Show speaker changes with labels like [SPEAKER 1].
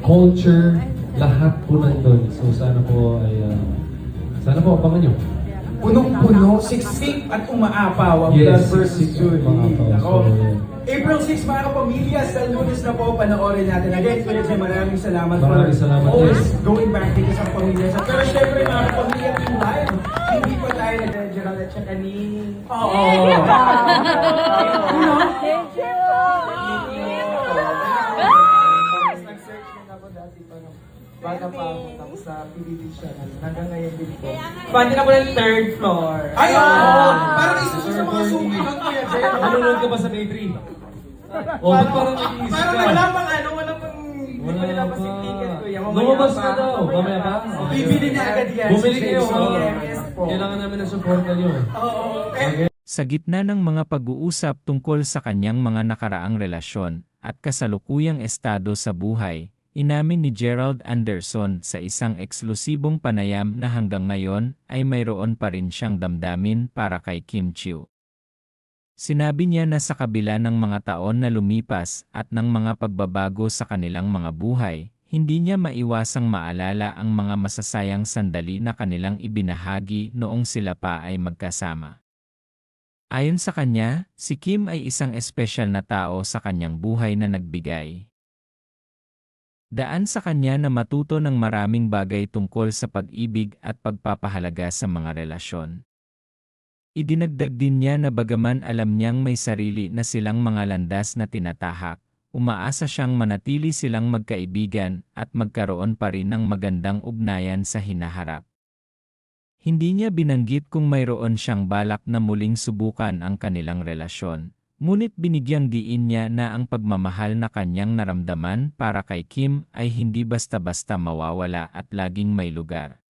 [SPEAKER 1] culture, lahat po nandun. So sana po ay, abangan nyo.
[SPEAKER 2] Punong-puno, siksik at umaapaw ang
[SPEAKER 1] Yes,
[SPEAKER 2] Blood versus
[SPEAKER 1] siksik at
[SPEAKER 2] Judy.
[SPEAKER 1] umaapaw.
[SPEAKER 2] Ako,
[SPEAKER 1] So, yeah.
[SPEAKER 2] April 6, mga kapamilya, sa Lunes na po, panoorin natin. Again, Kuya Jay, maraming salamat
[SPEAKER 1] Maraming salamat,
[SPEAKER 2] always
[SPEAKER 1] yes.
[SPEAKER 2] going back dito sa pamilya. Pero syempre, mga kapamilya, team live, hindi pa tayo nag-Gerald at saka ni... Oo! Nag-search din ako dati pa nung bata pa ako, tapos sa PBB siya. Hanggang ngayon din po.
[SPEAKER 3] Pwede na po ng third floor.
[SPEAKER 2] Ay, oo! Parang isa siya sa mga suki ng Kuya Jay.
[SPEAKER 1] Nanonood ka ba sa May 3? Oh, ba't parang nag-iisip
[SPEAKER 2] Parang
[SPEAKER 1] ka?
[SPEAKER 2] wala pang ano, wala pang... Hindi
[SPEAKER 1] Wala
[SPEAKER 2] pa nilabas yung
[SPEAKER 1] pa.
[SPEAKER 2] ticket ko.
[SPEAKER 1] Lumabas na daw. Mamaya pa?
[SPEAKER 2] Bibili na agad yan.
[SPEAKER 1] Bumili kayo.
[SPEAKER 2] Sa EMS po.
[SPEAKER 1] Kailangan namin ng suporta nyo.
[SPEAKER 2] Oo.
[SPEAKER 4] Sa gitna ng mga pag-uusap tungkol sa kanyang mga nakaraang relasyon at kasalukuyang estado sa buhay, inamin ni Gerald Anderson sa isang eksklusibong panayam na hanggang ngayon ay mayroon pa rin siyang damdamin para kay Kim Chiu. Sinabi niya na sa kabila ng mga taon na lumipas at ng mga pagbabago sa kanilang mga buhay, hindi niya maiwasang maalala ang mga masasayang sandali na kanilang ibinahagi noong sila pa ay magkasama. Ayon sa kanya, si Kim ay isang espesyal na tao sa kanyang buhay na nagbigay daan sa kanya na matuto ng maraming bagay tungkol sa pag-ibig at pagpapahalaga sa mga relasyon. Idinagdag din niya na bagaman alam niyang may sarili na silang mga landas na tinatahak, umaasa siyang manatili silang magkaibigan at magkaroon pa rin ng magandang ugnayan sa hinaharap. Hindi niya binanggit kung mayroon siyang balak na muling subukan ang kanilang relasyon, ngunit binigyang diin niya na ang pagmamahal na kanyang naramdaman para kay Kim ay hindi basta-basta mawawala at laging may lugar.